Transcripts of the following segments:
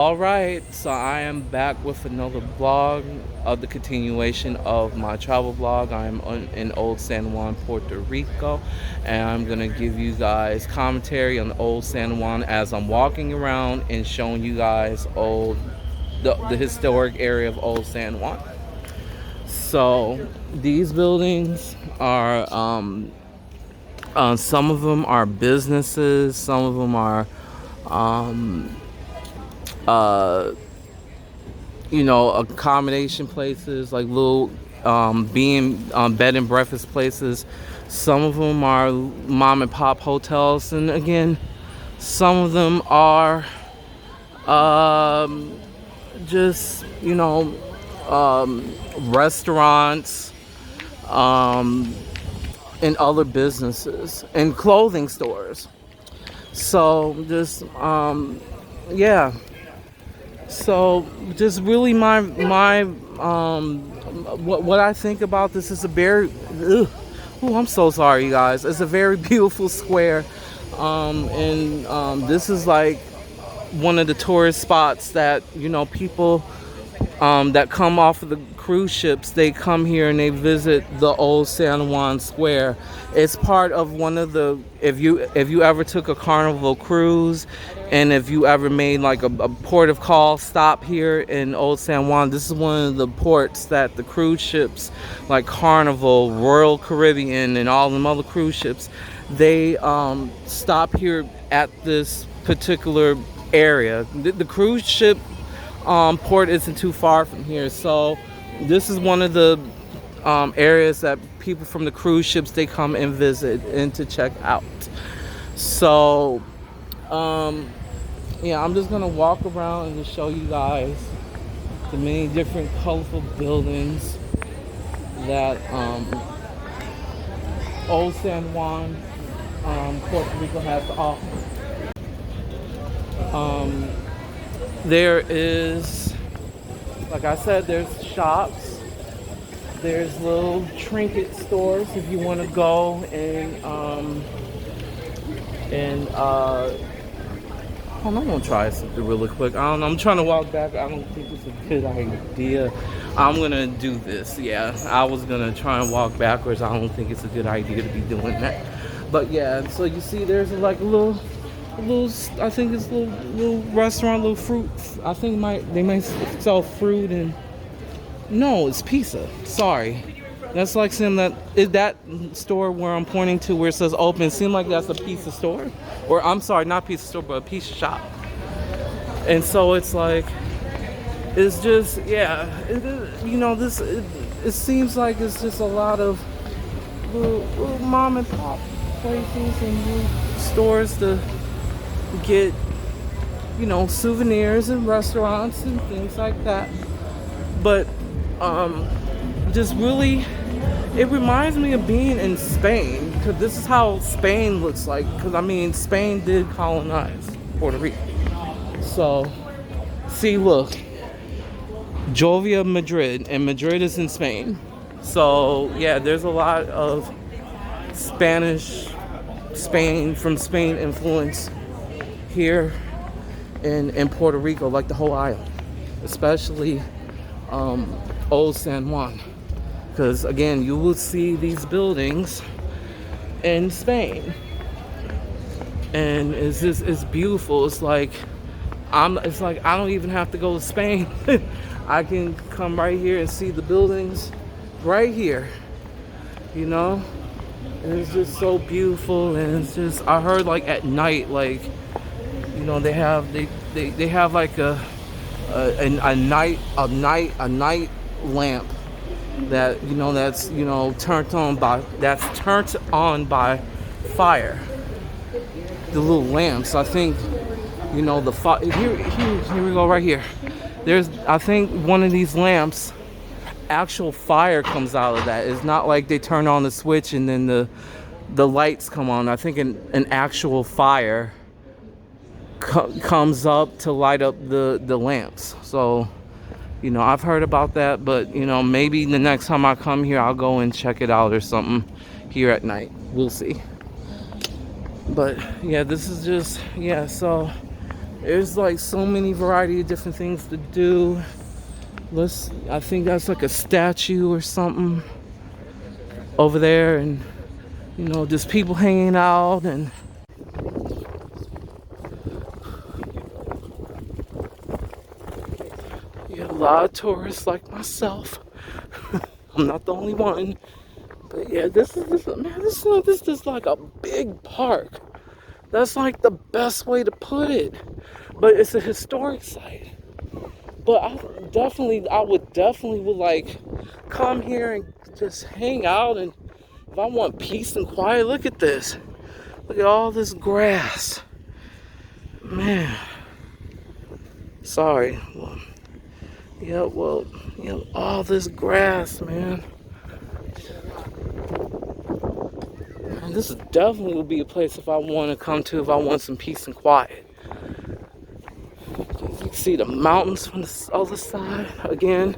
All right, so I am back with another vlog of the continuation of my travel vlog. In Old San Juan, Puerto Rico, and I'm gonna give you guys commentary on Old San Juan as I'm walking around and showing you guys the historic area of Old San Juan. So these buildings are some of them are businesses, some of them are um, uh, accommodation places, like little being bed and breakfast places. Some of them are mom and pop hotels, and again, some of them are um, just restaurants, um, and other businesses and clothing stores. So just yeah. So just really my what I think about this is a very I'm so sorry, you guys. It's a very beautiful square, and this is like one of the tourist spots that people that come off of the cruise ships. They come here and they visit the old San Juan Square. It's part of one of the, if you ever took a Carnival cruise, and if you ever made like a port of call stop here in Old San Juan, this is one of the ports that the cruise ships like Carnival, Royal Caribbean, and all them other cruise ships, they stop here at this particular area. The cruise ship port isn't too far from here, so this is one of the areas that people from the cruise ships, they come and visit and to check out. So yeah, I'm just gonna walk around and just show you guys the many different colorful buildings that Old San Juan, Puerto Rico has to offer. There is, like I said, there's shops, there's little trinket stores if you want to go hold on, I'm gonna try something really quick. I don't know, I'm trying to walk back. I don't think it's a good idea. I'm gonna do this. Yeah, I was gonna try and walk backwards. I don't think it's a good idea to be doing that. But yeah, so you see there's like a little, I think it's a little restaurant, little fruit. I think they might sell fruit, and no, it's pizza. Sorry, that's like saying that is that store where I'm pointing to where it says open. Seemed like that's a pizza store, or I'm sorry, not pizza store, but a pizza shop. And so it's like, it's just, yeah, it seems like it's just a lot of little mom and pop places and little stores to get souvenirs and restaurants and things like that. But just really, it reminds me of being in Spain, because this is how Spain looks like, because I mean Spain did colonize Puerto Rico. So see, look, Jovia, Madrid, and Madrid is in Spain. So yeah, there's a lot of Spain influence here in Puerto Rico, like the whole island, especially Old San Juan, because again, you will see these buildings in Spain, and it's beautiful. It's like I don't even have to go to Spain. I can come right here and see the buildings right here. And it's just so beautiful, and it's just, I heard like at night, like they have like a night lamp that that's turned on by fire. The little lamps, I think, the fire. Here we go, right here. There's, I think, one of these lamps, actual fire comes out of that. It's not like they turn on the switch and then the lights come on. I think an actual fire comes up to light up the lamps. So I've heard about that, but maybe the next time I come here, I'll go and check it out or something here at night. We'll see. But yeah, this is just, yeah, so There's like so many variety of different things to do. I think that's like a statue or something over there, and you know, just people hanging out, and yeah, a lot of tourists like myself. I'm not the only one, but yeah, this is like a big park. That's like the best way to put it. But it's a historic site. But I would definitely like come here and just hang out, and if I want peace and quiet, look at this. Look at all this grass. Man. Sorry. All this grass, man. And this definitely would be a place if I want to come to, if I want some peace and quiet. You can see the mountains from the other side again.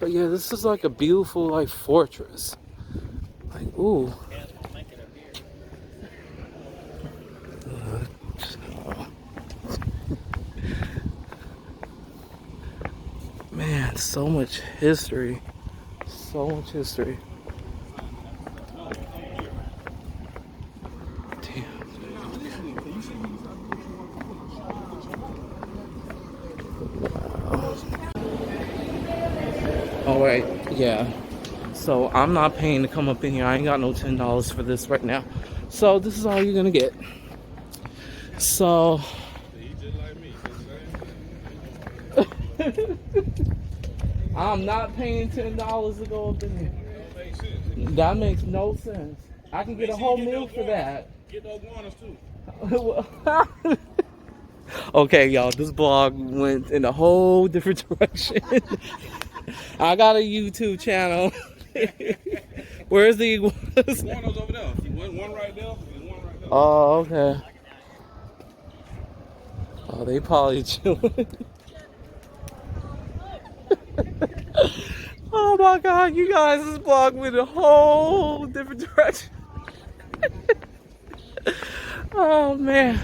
But yeah, this is like a beautiful like fortress. Like, ooh. Man, so much history. So much history. Damn. Alright, yeah. So I'm not paying to come up in here. I ain't got no $10 for this right now. So this is all you're gonna get. So I'm not paying $10 to go up in here. That makes no sense. I can get a whole meal for that. Get those iguanas too. Okay, y'all, this blog went in a whole different direction. I got a YouTube channel. Where's the iguanas? Iguanas over there. One right there. One right there. Oh, okay. Oh, they probably chilling. Oh my God, you guys, this blog went a whole different direction. Oh man.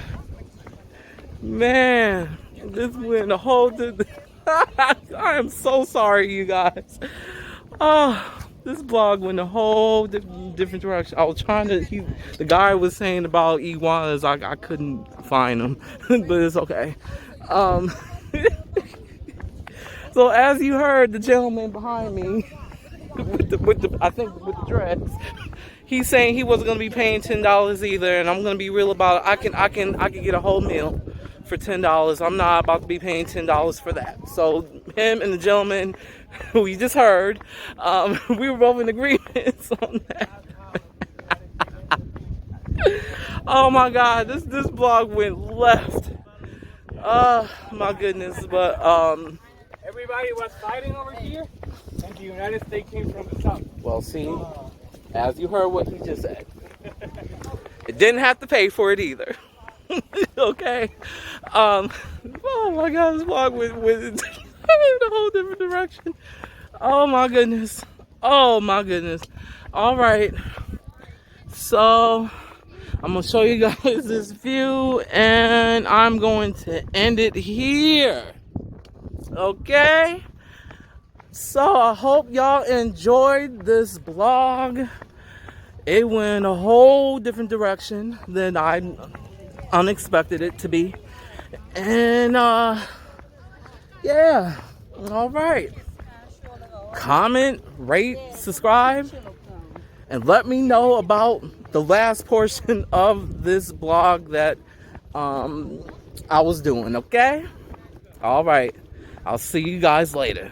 Man, this went a whole different... I am so sorry, you guys. Oh, this blog went a whole different direction. I was trying to... the guy was saying about iguanas. I couldn't find them, but it's okay. So as you heard, the gentleman behind me with the dress, he's saying he wasn't gonna be paying $10 either, and I'm gonna be real about it. I can get a whole meal for $10. I'm not about to be paying $10 for that. So him and the gentleman who you just heard, we were both in agreement on that. Oh my God, this blog went left. My goodness, but everybody was fighting over here, and the United States came from the south. Well, see, as you heard what he just said, it didn't have to pay for it either. Okay. Oh my God, this vlog went in a whole different direction. Oh my goodness. Oh my goodness. All right. So I'm gonna show you guys this view, and I'm going to end it here. Okay, so I hope y'all enjoyed this blog. It went a whole different direction than I unexpected it to be, and yeah, all right. Comment, rate, subscribe, and let me know about the last portion of this blog that I was doing. Okay, all right. I'll see you guys later.